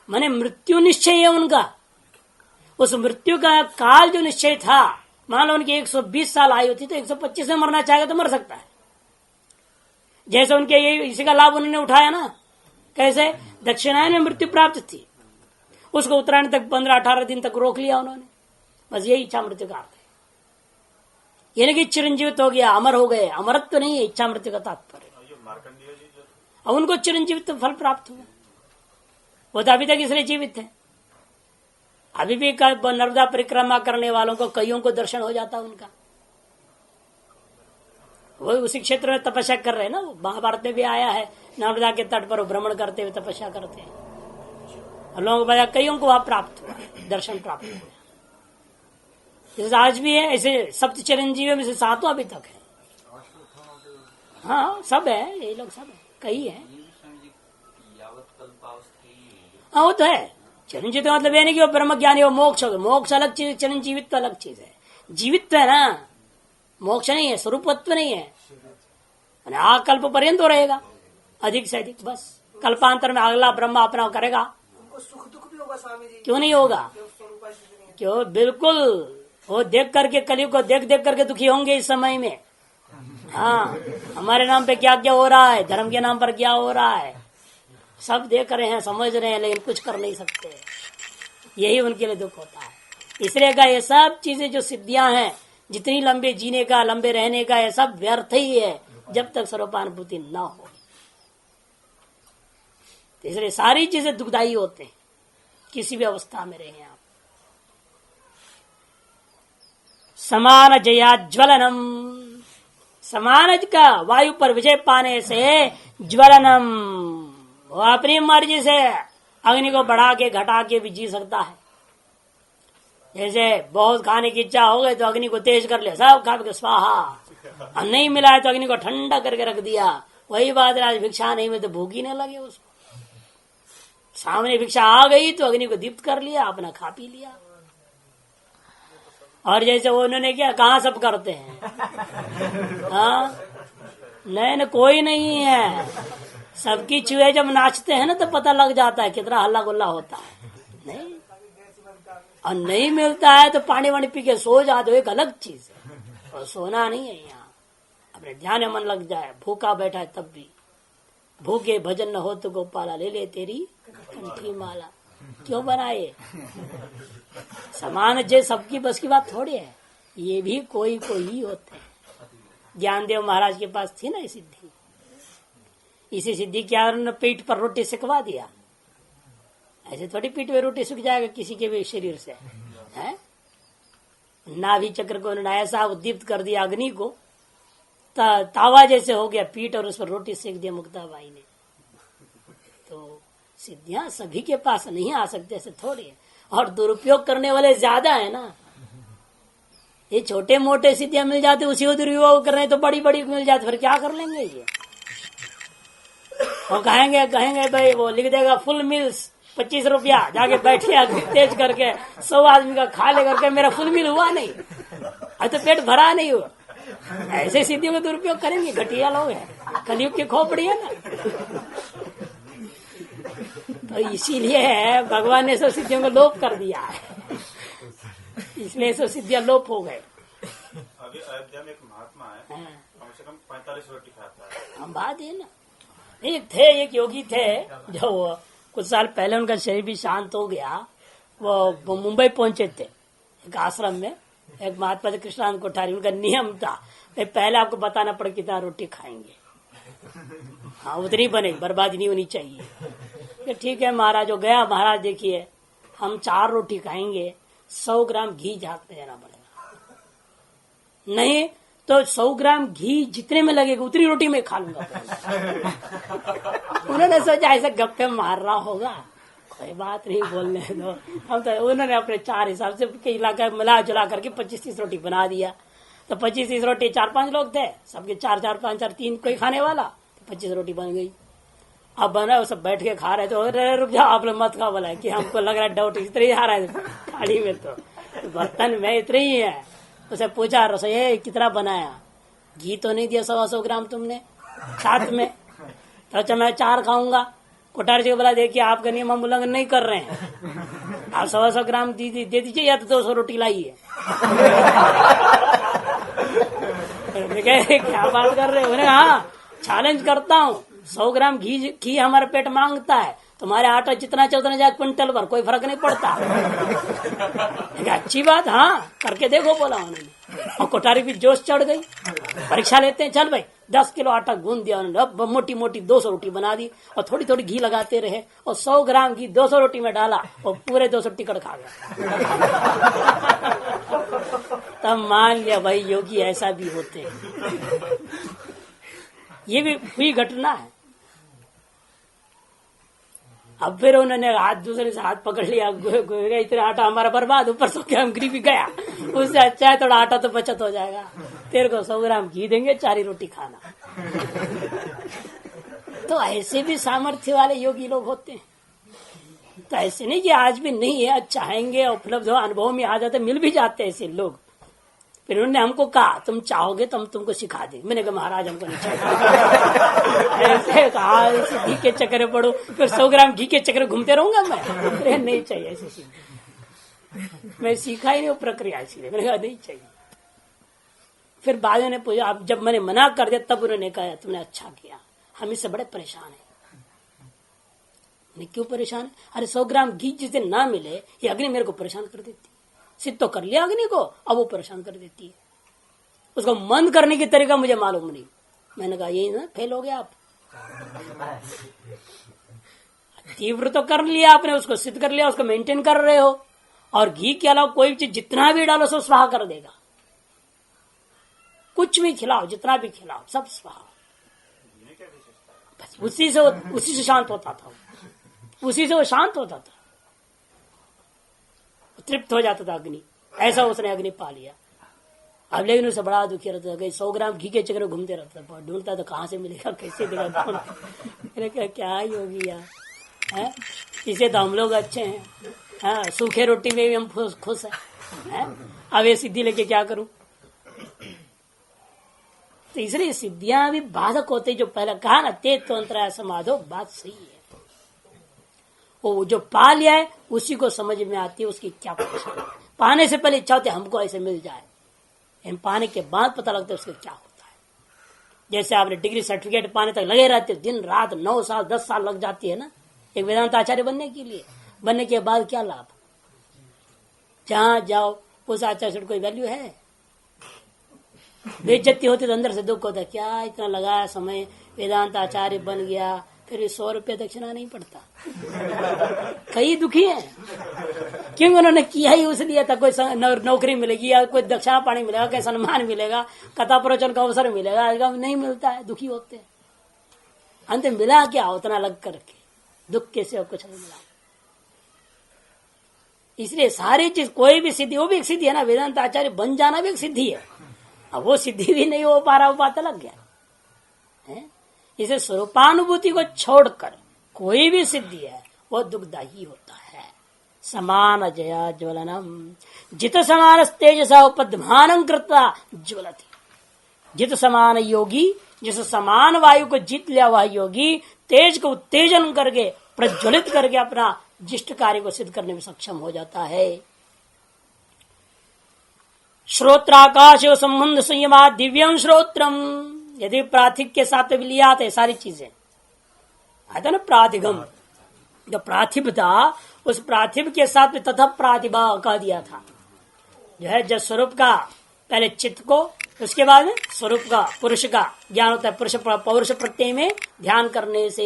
माने मृत्यु निश्चय है उनका। उस मृत्यु का काल जो निश्चय था, मान लो उनकी 120 साल आयु थी तो 125 में मरना चाहेगा तो मर सकता है। जैसे उनके ये इसी का लाभ उन्होंने उठाया ना, कैसे दक्षिणायन में मृत्यु प्राप्त थी, उसको उत्तरायण तक 15-18 दिन तक रोक लिया उन्होंने। बस यही इच्छा मृत्यु का अर्थ है। ये नहीं कि चिरंजीवित हो गया, अमर हो गए, अमरत्व तो नहीं है इच्छा मृत्यु का तात्पर्य। ये मार्कंडेय जी जो अब उनको चिरंजीवित फल प्राप्त हुआ, वो तो अभी तक इसलिए जीवित है। अभी भी नर्मदा परिक्रमा करने वालों को कईयों को दर्शन हो जाता है उनका। वो उसी क्षेत्र में तपस्या कर रहे हैं ना, महाभारत में भी आया है, नर्मदा के तट पर भ्रमण करते हुए तपस्या करते हैं, और लोगों को बताया कईयों को वहां प्राप्त हुआ, दर्शन प्राप्त हुआ। जैसे आज भी है, ऐसे सप्त चिरंजीवियों में से 7 अभी तक है। हाँ, सब है, ये लोग सब है, कई है। हाँ, वो तो है। चिरंजीवित का मतलब ये नहीं कि वो ब्रह्म ज्ञानी हो, मोक्ष हो, मोक्ष अलग चीज, चिरंजीवित तो अलग चीज है। जीवित है ना, मोक्ष नहीं है, स्वरूपत्व नहीं है। कल्प पर्यंत हो रहेगा, अधिक से अधिक, बस कल्पांतर में अगला ब्रह्म अपना करेगा। सुख दुख भी होगा स्वामी जी, क्यों नहीं होगा, क्यों, बिल्कुल। वो देख करके कलयुग को देख देख करके दुखी होंगे इस समय में। हाँ, हमारे नाम पे क्या क्या हो रहा है, धर्म के नाम पर क्या हो रहा है, सब देख रहे हैं, समझ रहे हैं, लेकिन कुछ कर नहीं सकते। यही उनके लिए दुख होता है। इसलिए का ये सब चीजें जो सिद्धियां हैं, जितनी लंबे जीने का, लंबे रहने का, ये सब व्यर्थ ही है जब तक स्वरूपानुभूति न हो। इसलिए सारी चीजें दुखदायी होते हैं, किसी भी अवस्था में रहे आप। समान जया ज्वलनम, समान का वायु पर विजय पाने से ज्वलनम, वो अपनी मर्जी से अग्नि को बढ़ा के घटा के भी जी सकता है। जैसे बहुत खाने की इच्छा हो गई तो अग्नि को तेज कर लिया, सब खा के स्वाहा, और नहीं मिला है तो अग्नि को ठंडा करके रख दिया। वही बात है, आज भिक्षा नहीं मिली तो भूख ही नहीं लगे उसको। सामने भिक्षा आ गई तो अग्नि को दीप्त कर लिया, अपना खा पी लिया। और जैसे उन्होंने क्या, कहाँ सब करते हैं, हाँ, नहीं, कोई नहीं है। सबकी चूहे जब नाचते हैं ना तो पता लग जाता है कितना हल्ला गुल्ला होता है। नहीं, और नहीं मिलता है तो पानी वानी पी के सो जाते हो, एक अलग चीज है। और सोना नहीं है यहाँ, अपने ध्यान में मन लग जाए। भूखा बैठा है तब भी, भूखे भजन न हो तो गोपाला ले ले तेरी कंठी माला, क्यों बनाए। समान जय सबकी बस की बात थोड़ी है। ये भी कोई कोई होते हैं। ज्ञानदेव महाराज के पास थी ना ये सिद्धि, इसी सिद्धि के कारण पीठ पर रोटी सिकवा दिया। ऐसे थोड़ी पीठ में रोटी सूख जाएगा किसी के भी शरीर से, है? नाभि चक्र को उन्होंने ऐसा उद्दीप्त कर दिया अग्नि को, तावा जैसे हो गया पीठ, और उस पर रोटी सेक दिया मुक्ताबाई ने। तो सिद्धियां सभी के पास नहीं आ सकते, ऐसे थोड़ी है। और दुरुपयोग करने वाले ज्यादा है ना। ये छोटे मोटे सिद्धियां मिल जाते, उसी को दुरुपयोग कर रहे हैं, तो बड़ी बड़ी मिल जाती, फिर क्या कर लेंगे ये? और कहेंगे भाई वो लिख देगा फुल मिल्स 25 रुपया, जाके बैठे तेज करके 100 आदमी का खा ले करके मेरा फुल मिल हुआ नहीं, अब तो पेट भरा नहीं हुआ। ऐसे सिद्धियों का दुरुपयोग करेंगे, घटिया लोग हैं, कलयुग की खोपड़ी है ना। तो इसीलिए भगवान ने सब सिद्धियों को लोप कर दिया है, इसलिए सब सिद्धियां लोप हो गए। अभी अयोध्या में एक महात्मा है, कम से कम 45 रोटी खाता है। हम बात है ना, एक योगी थे जो कुछ साल पहले उनका शरीर भी शांत हो गया। वो मुंबई पहुंचे थे एक आश्रम में, एक महात्मा थे कृष्णानंद कोठारी, उनका नियम था पहले आपको बताना पड़े कितना रोटी खाएंगे, हाँ उतनी बने, बर्बादी नहीं होनी चाहिए। ठीक है महाराज, हो गया महाराज, देखिए हम 4 रोटी खाएंगे, 100 ग्राम घी झांकते जाना पड़ेगा, नहीं तो 100 ग्राम घी जितने में लगेगा उतनी रोटी में खा लूंगा। उन्होंने सोचा ऐसे गप्पे मार रहा होगा, कोई बात नहीं, बोलने दो। हम तो उन्होंने अपने 4 हिसाब से इलाका मिला जुला करके 25-30 रोटी बना दिया। तो 25-30 रोटी, 4-5 लोग थे, सबके 4-4, 5-4, 3 कोई खाने वाला, तो 25 रोटी बन गई। अब बना, वो सब बैठ के खा रहे थे। अरे रुक जाओ आप लोग मत खा, बोला कि हमको लग रहा है डाउट इतने ही आ रहा है थाली में, तो बर्तन में इतने ही है। उसे पूछा रसोई कितना बनाया, घी तो नहीं दिया 100 ग्राम तुमने साथ में? तो अच्छा मैं 4 खाऊंगा। कोठारी जी को बोला देखिए आपका नियम हम उल्लंघन नहीं कर रहे हैं, आप 100 ग्राम दे दीजिए या तो 200 रोटी लाइए। क्या बात कर रहे हो? हाँ चैलेंज करता हूँ, 100 ग्राम घी हमारा पेट मांगता है, तुम्हारे आटा जितना चौतना जाए क्विंटल भर, कोई फर्क नहीं पड़ता। अच्छी बात, हाँ करके देखो बोला उन्होंने। और कोठारी भी जोश चढ़ गई, परीक्षा लेते हैं, चल भाई 10 किलो आटा गूंद दिया उन्होंने, अब मोटी मोटी 200 रोटी बना दी, और थोड़ी थोड़ी घी लगाते रहे, और 100 ग्राम घी 200 रोटी में डाला, और पूरे 200 टिकट खा गया। तब मान लिया भाई योगी ऐसा भी होते हैं। ये भी हुई घटना है। अब फिर उन्होंने हाथ दूसरे से हाथ पकड़ लिया, इतना आटा हमारा बर्बाद, ऊपर 100 ग्राम घी भी गया, उससे अच्छा है थोड़ा आटा तो बचत हो जाएगा, तेरे को 100 ग्राम घी देंगे, 4 ही रोटी खाना। तो ऐसे भी सामर्थ्य वाले योगी लोग होते हैं। तो ऐसे नहीं कि आज भी नहीं है, चाहेंगे उपलब्ध हो, अनुभव में आ जाते, मिल भी जाते ऐसे लोग। फिर उन्होंने हमको कहा तुम चाहोगे तो हम तुमको सिखा देंगे। मैंने कहा महाराज हमको नहीं चाहिए। ऐसे कहा घी के चक्कर पड़ो, फिर 100 ग्राम घी के चक्कर घूमते रहूंगा मैं? अरे नहीं चाहिए ऐसे सीखा, मैं सीखा ही नहीं वो प्रक्रिया, इसलिए मैंने कहा नहीं चाहिए। फिर बाद में पूछा, अब जब मैंने मना कर दिया तब उन्होंने कहा तुमने अच्छा किया, हम इससे बड़े परेशान है। मैंने क्यों परेशान? अरे 100 ग्राम घी जिस दिन ना मिले, ये अग्नि मेरे को परेशान कर देती, सिद्ध तो कर लिया अग्नि को, अब वो परेशान कर देती है। उसको मंद करने की तरीका मुझे मालूम नहीं। मैंने कहा यही ना फेल हो गया आप। तीव्र तो कर लिया आपने, उसको सिद्ध कर लिया, उसको मेंटेन कर रहे हो, और घी के अलावा कोई चीज जितना भी डालो सब स्वाहा कर देगा। कुछ भी खिलाओ, जितना भी खिलाओ सब स्वाहा। बस उसी से शांत होता था, उसी से वो शांत होता था, तृप्त हो जाता था अग्नि। ऐसा उसने अग्नि पा लिया। अब लेकिन उसे बड़ा दुखी रहता था, 100 ग्राम घी के चक्कर घूमते रहता था, ढूंढता था कहाँ से मिलेगा, कैसे देगा। मैंने क्या ही होगी यार, है इसे तो हम लोग अच्छे हैं, हाँ सूखे रोटी में भी हम खुश हैं। अब ये सिद्धि लेके क्या करूं? तो इसलिए सिद्धियां भी बाधक होते, जो पहले कहा ना ते तो अंतराय समाधो, बात सही है। वो जो पा लिया है उसी को समझ में आती है उसकी क्या परेशानी। पाने से पहले इच्छा होती है हमको ऐसे मिल जाए, हम पाने के बाद पता लगता है उसका क्या होता है। जैसे आपने डिग्री सर्टिफिकेट पाने तक लगे रहते, दिन रात 9 साल 10 साल लग जाती है ना एक वेदांत आचार्य बनने के लिए। बनने के बाद क्या लाभ? जहां जाओ उस आचार्य से कोई वैल्यू है? बेइज्जती होती तो अंदर से दुख होता, क्या इतना लगाया समय, वेदांत आचार्य बन गया, फिर 100 रुपया दक्षिणा नहीं पड़ता। कई दुखी हैं क्योंकि उन्होंने किया ही उस लिया था, कोई नौकरी मिलेगी या कोई दक्षिणा पानी मिलेगा, कोई सम्मान मिलेगा, कथा प्रवचन का अवसर मिलेगा, नहीं मिलता है, दुखी होते हैं। अंत मिला क्या उतना लग करके, दुख के सिवा कुछ नहीं मिला। इसलिए सारी चीज, कोई भी सिद्धि, वो भी एक सिद्धि है ना, वेदांत आचार्य बन जाना भी एक सिद्धि है। अब वो सिद्धि भी नहीं हो पा रहा, वो बात अलग गया है। इसे स्वरूपानुभूति को छोड़कर कोई भी सिद्धि है वो दुखदायी होता है। समान जया ज्वलनम जित समान तेजसा उपद्मानं कृत्वा ज्वलति। जित समान योगी, जिस समान वायु को जीत लिया हुआ योगी, तेज को उत्तेजन करके प्रज्वलित करके अपना जिष्ट कार्य को सिद्ध करने में सक्षम हो जाता है। श्रोत्राकाश संबंध संयमा दिव्यम श्रोत्रम, यदि प्राथिक के साथ विलियात है सारी चीजें आता ना, प्रातिगम जो प्राथिभ था, उस प्राथिभ के साथ में तथा प्रातिभा कह दिया था, जो है जब स्वरूप का पहले चित्त को, उसके बाद में स्वरूप का पुरुष का ज्ञान होता है, पुरुष पौरुष प्रत्यय में ध्यान करने से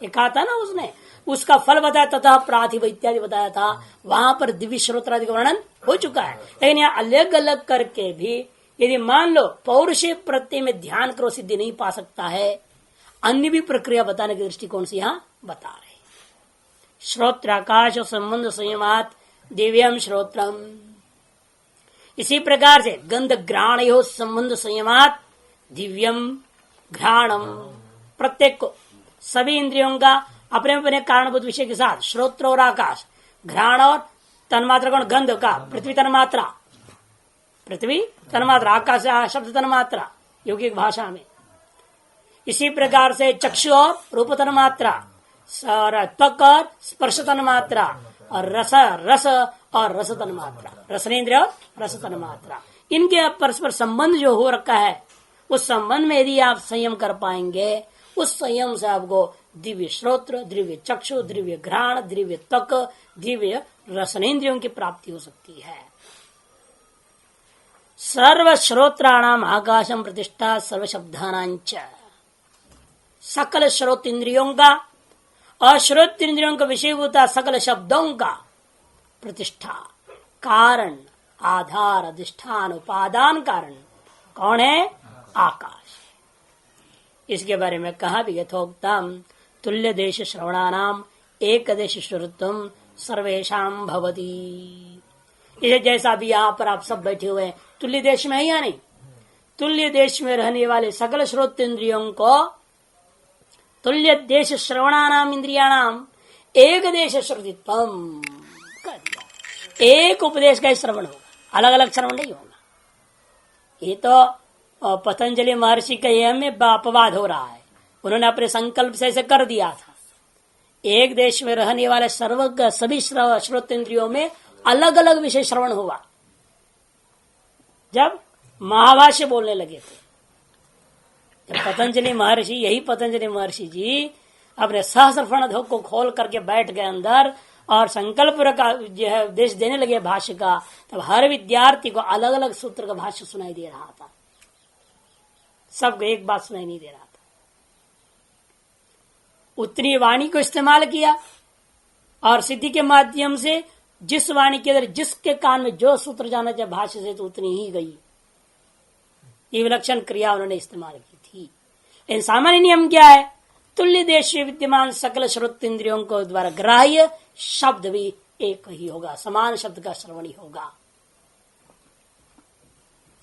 एक कहा था ना उसने, उसका फल बताया तथा प्राथिभ इत्यादि बताया था। वहां पर दिव्य श्रोत्रादि का वर्णन हो चुका है। लेकिन यहाँ अलग अलग करके भी यदि मान लो पौरुष प्रत्यय में ध्यान करो सिद्धि नहीं पा सकता है, अन्य भी प्रक्रिया बताने के दृष्टिकोण से यहाँ बता रहे। श्रोत्राकाश संबंध संयमात दिव्यम श्रोत्रम, इसी प्रकार से गंध घ्राण यो संबंध संयमात दिव्यम घ्राणम, प्रत्येक को सभी इंद्रियों का अपने अपने कारणभूत विषय के साथ, श्रोत्र और आकाश, घ्राण और तन्मात्रा कौन, गंध का, पृथ्वी तन्मात्रा, पृथ्वी तन्मात्रा, आकाश शब्द तन्मात्रा यौगिक भाषा में। इसी प्रकार से चक्षु और रूप तन्मात्रा, त्वक और स्पर्श तन्मात्रा, और रस और रस तन्मात्रा, रसनेन्द्रिय और रस तन्मात्रा, इनके परस्पर संबंध जो हो रखा है, उस संबंध में यदि आप संयम कर पाएंगे, उस संयम से आपको दिव्य श्रोत्र, दिव्य चक्षु, दिव्य घ्राण, दिव्य त्वक, दिव्य रसनेन्द्रियों की प्राप्ति हो सकती है। सर्व श्रोत्राणाम आकाशम प्रतिष्ठा सर्व शब्दानांच, सकल श्रोत इंद्रियों का, अश्रोत इंद्रियों का विषयभूता सकल शब्दों का प्रतिष्ठा, कारण, आधार, अधिष्ठान, उपादान कारण कौन है? आकाश। इसके बारे में कहा भी यथोक्तम तुल्य देश श्रवणानाम एक देश श्रुतम सर्वेशम भवती। इसे जैसा भी यहाँ पर आप सब बैठे हुए हैं, तुल्य देश में है या नहीं? तुल्य देश में रहने वाले सकल श्रोत इंद्रियों को तुल्य देश श्रवणानाम इंद्रियाणाम एक देश श्रुतित्वम कर दिया। एक उपदेश का श्रवण होगा, अलग अलग श्रवण नहीं होगा। ये तो पतंजलि महर्षि का ये में अपवाद हो रहा है, उन्होंने अपने संकल्प से ऐसे कर दिया था। एक देश में रहने वाले सभी श्रोत इंद्रियों में अलग अलग विषय श्रवण हुआ। जब महाभाष्य बोलने लगे थे, जब पतंजलि महर्षि, यही पतंजलि महर्षि जी अपने सहस्र फण को खोल करके बैठ गए अंदर और संकल्प का जो है उपदेश देने लगे भाष्य का, तब हर विद्यार्थी को अलग अलग सूत्र का भाष्य सुनाई दे रहा था, सबको एक बात सुनाई नहीं दे रहा था। उतनी वाणी को इस्तेमाल किया और सिद्धि के माध्यम से जिस वाणी के अंदर जिसके कान में जो सूत्र जाना चाहे भाष्य से, तो उतनी ही गई। ये विलक्षण क्रिया उन्होंने इस्तेमाल की थी। लेकिन सामान्य नियम क्या है? तुल्य देश विद्यमान सकल श्रोत इंद्रियों को द्वारा ग्राह्य शब्द भी एक ही होगा, समान शब्द का श्रवण ही होगा।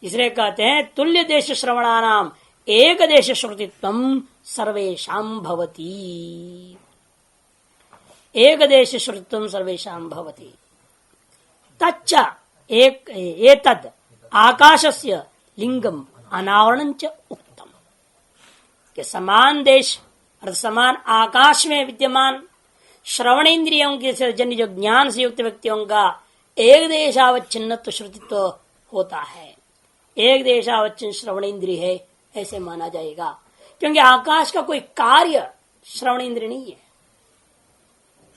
इसलिए कहते हैं तुल्य देश श्रवणानाम एक देश श्रुतित्वम सर्वेशाम भवती। एक देश श्रुतित्वम सर्वेशाम भवती। तच्च एतद् आकाशस्य लिंगम अनावरण च उक्तम, कि समान देश और समान आकाश में विद्यमान श्रवण इंद्रियों के जन्य जो ज्ञान से युक्त व्यक्तियों का एक देशावच्छिन्नत्व श्रुतित्व होता है। एक देशावच्छिन्न श्रवण इंद्रिय है ऐसे माना जाएगा, क्योंकि आकाश का कोई कार्य श्रवण इंद्रिय नहीं है,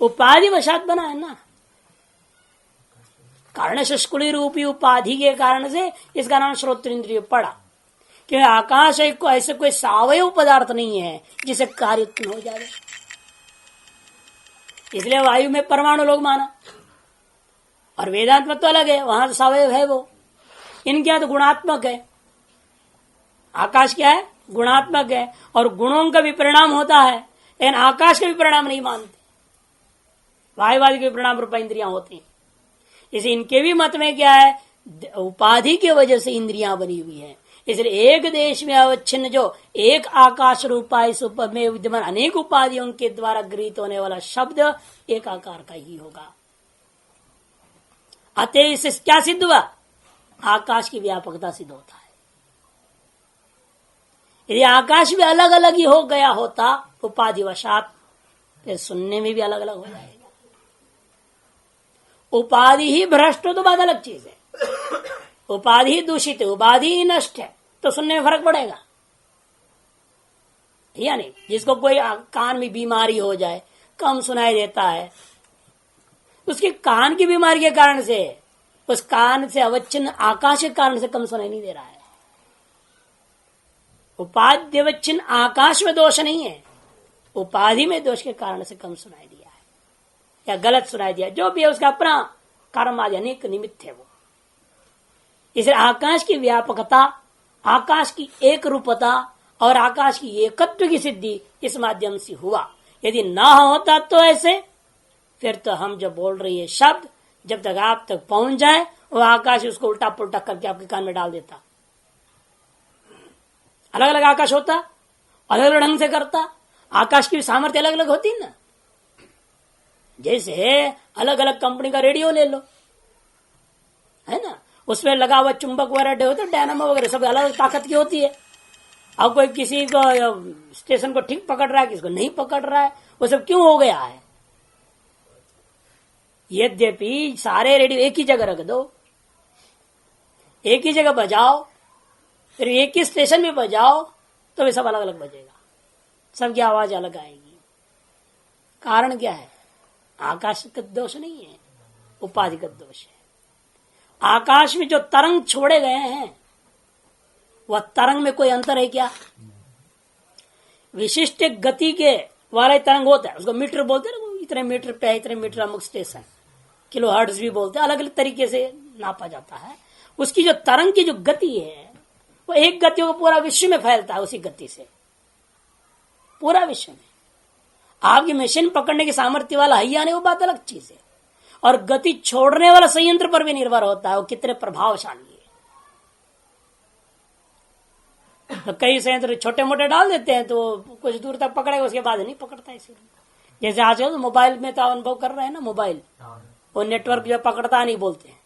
उपाधि वशात बना है ना। कारण शुष्कुली रूपी उपाधि के कारण से इसका नाम श्रोत्र इंद्रिय पड़ा। क्योंकि आकाश एक को ऐसे कोई सावयव पदार्थ नहीं है जिसे कार्य उत्पन्न हो जाए, इसलिए वायु में परमाणु लोग माना। और वेदांत में तो अलग है, वहां तो सावयव है वो, इनके यहां तो गुणात्मक है। आकाश क्या है? गुणात्मक है, और गुणों का भी परिणाम होता है, लेकिन आकाश का भी परिणाम नहीं मानते। वायुवादी के परिणाम रूप इंद्रियां होती हैं। इसे इनके भी मत में क्या है? उपाधि की वजह से इंद्रियां बनी हुई है। इसलिए एक देश में अवच्छिन्न जो एक आकाश रूपा इस में विद्यमान अनेक उपाधियों के द्वारा गृहीत होने वाला शब्द एक आकार का ही होगा। अतः इससे क्या सिद्ध हुआ? आकाश की व्यापकता सिद्ध होता है। यदि आकाश भी अलग अलग ही हो गया होता उपाधिवशात, फिर सुनने में भी अलग अलग हो जाएगा। उपाधि ही भ्रष्ट हो तो बात अलग चीज है, उपाधि ही दूषित है, उपाधि ही नष्ट है, तो सुनने में फर्क पड़ेगा या नहीं? जिसको कोई कान में बीमारी हो जाए, कम सुनाई देता है, उसके कान की बीमारी के कारण से, उस कान से अवच्छिन्न आकाश के कारण से कम सुनाई नहीं दे रहा है। उपाध्यवच्छिन्न आकाश में दोष नहीं है, उपाधि में दोष के कारण से कम सुनाई दिया है या गलत सुनाई दिया, जो भी है उसका अपना कर्म आदि अनेक निमित्त है वो। इसलिए आकाश की व्यापकता, आकाश की एक रूपता और आकाश की एकत्व की सिद्धि इस माध्यम से हुआ। यदि ना होता तो ऐसे, फिर तो हम जो बोल रही है शब्द जब तक आप तक पहुंच जाए, वो आकाश उसको उल्टा पुल्टा करके आपके कान में डाल देता। अलग अलग आकाश होता, अलग अलग ढंग से करता। आकाश की सामर्थ्य अलग अलग होती ना। जैसे अलग अलग कंपनी का रेडियो ले लो, है ना, उसमें लगा हुआ चुंबक वगैरह होते, डायनामो वगैरह सब अलग अलग ताकत की होती है। अब कोई किसी को स्टेशन को ठीक पकड़ रहा है, किसी को नहीं पकड़ रहा है, वो सब क्यों हो गया है? यद्यपि सारे रेडियो एक ही जगह रख दो, एक ही जगह बजाओ, फिर एक ही स्टेशन में बजाओ, तो वे सब अलग अलग बजेगा, सबकी आवाज अलग आएगी। कारण क्या है? आकाश का दोष नहीं है, उपाधिगत दोष है। आकाश में जो तरंग छोड़े गए हैं, वह तरंग में कोई अंतर है क्या? विशिष्ट गति के वाले तरंग होता है, उसको मीटर बोलते हैं ना, इतने मीटर पे इतने मीटर अमुक स्टेशन, किलो हर्ट्ज भी बोलते हैं, अलग अलग तरीके से नापा जाता है। उसकी जो तरंग की जो गति है, वो एक गति को पूरा विश्व में फैलता है, उसी गति से पूरा विश्व में। आपकी मशीन पकड़ने की सामर्थ्य वाला है या नहीं, वो बात अलग चीज है। और गति छोड़ने वाला संयंत्र पर भी निर्भर होता है, वो कितने प्रभावशाली है। तो कई संयंत्र छोटे मोटे डाल देते हैं तो कुछ दूर तक पकड़ेगा, उसके बाद नहीं पकड़ता। इसीलिए जैसे आजकल मोबाइल में तो अनुभव कर रहे हैं ना, मोबाइल वो नेटवर्क जो पकड़ता नहीं बोलते हैं,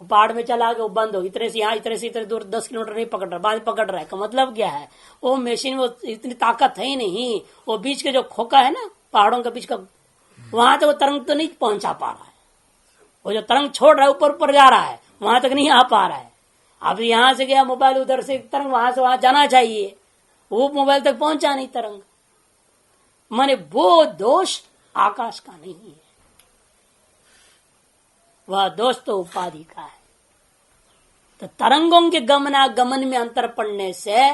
पहाड़ में चला गया, वो बंद हो, इतने से यहाँ इतने से इतने दूर 10 किलोमीटर नहीं पकड़ रहा, बाद पकड़ रहा है। का मतलब क्या है? वो मशीन वो इतनी ताकत है ही नहीं, वो बीच के जो खोखा है ना, पहाड़ों के बीच का, वहां तक वो तरंग तो नहीं पहुंचा पा रहा है। वो जो तरंग छोड़ रहा है ऊपर ऊपर जा रहा है, वहां तक नहीं आ पा रहा है। अब यहां से गया मोबाइल, उधर से तरंग वहां से वहां जाना चाहिए, वो मोबाइल तक पहुंचा नहीं तरंग। माने वो दोष आकाश का नहीं है, वह दोष तो उपाधि का है। तो तरंगों के गमनागमन में अंतर पड़ने से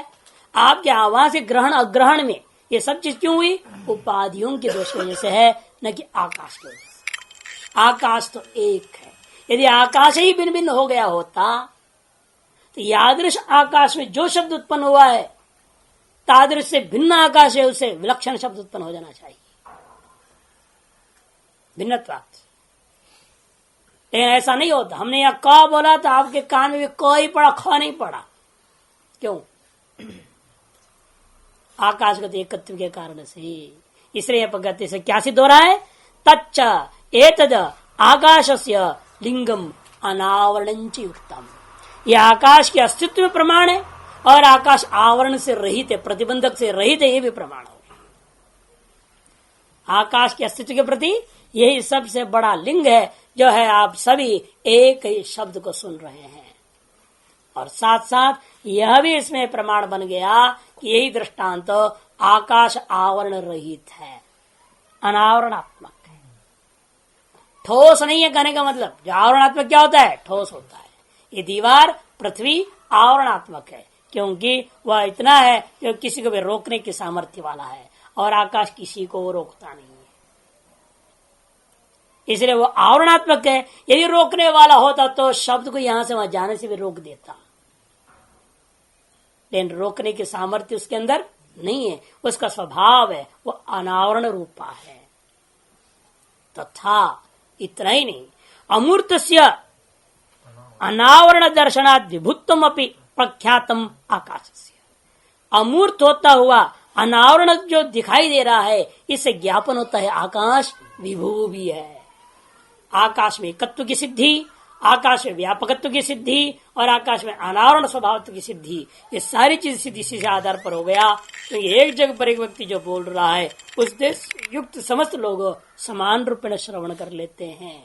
आपके आवाज के ग्रहण अग्रहण में ये सब चीज क्यों हुई? उपाधियों के दोष की वजह से है, न कि आकाश की वजह से। आकाश तो एक है। यदि आकाश ही भिन्न भिन्न हो गया होता तो यादृश आकाश में जो शब्द उत्पन्न हुआ है, तादृश से भिन्न आकाश है, उसे विलक्षण शब्द उत्पन्न हो जाना चाहिए, भिन्नत्वात्। लेकिन ऐसा नहीं होता। हमने यहां क बोला तो आपके कान में भी क ही पड़ा, ख नहीं पड़ा। क्यों? आकाश गति एकत्व के कारण से। इसलिए गति से क्या सिद्ध हो रहा है? तच्च एतद आकाशस्य लिंगम अनावरणंच युक्तम। यह आकाश के अस्तित्व में प्रमाण है और आकाश आवरण से रहित है, प्रतिबंधक से रहित है, ये भी प्रमाण हो। आकाश के अस्तित्व के प्रति यही सबसे बड़ा लिंग है, जो है आप सभी एक ही शब्द को सुन रहे हैं। और साथ साथ यह भी इसमें प्रमाण बन गया कि यही दृष्टांत आकाश आवरण रहित है, अनावरणात्मक है, ठोस नहीं है। कहने का मतलब जो आवरणात्मक क्या होता है? ठोस होता है। ये दीवार पृथ्वी आवरणात्मक है, क्योंकि वह इतना है कि किसी को भी रोकने की सामर्थ्य वाला है, और आकाश किसी को वो रोकता नहीं है। इसलिए वो आवरणात्मक है। यदि रोकने वाला होता तो शब्द को यहां से वहां जाने से भी रोक देता, लेकिन रोकने की सामर्थ्य उसके अंदर नहीं है। उसका स्वभाव है, वो अनावरण रूपा है। तथा इतना ही नहीं, अमूर्तस्य अनावरण दर्शनात् विभुत्वम अपि प्रख्यातम आकाशस्य। अमूर्त होता हुआ अनावरण जो दिखाई दे रहा है, इससे ज्ञापन होता है आकाश विभू भी है। आकाश में एकत्व की सिद्धि, आकाश में व्यापकत्व की सिद्धि और आकाश में अनावरण स्वभावत्व की सिद्धि, ये सारी चीज सिद्धि से आधार पर हो गया। तो एक जगह पर एक व्यक्ति जो बोल रहा है उससे युक्त समस्त लोग समान रूप में श्रवण कर लेते हैं।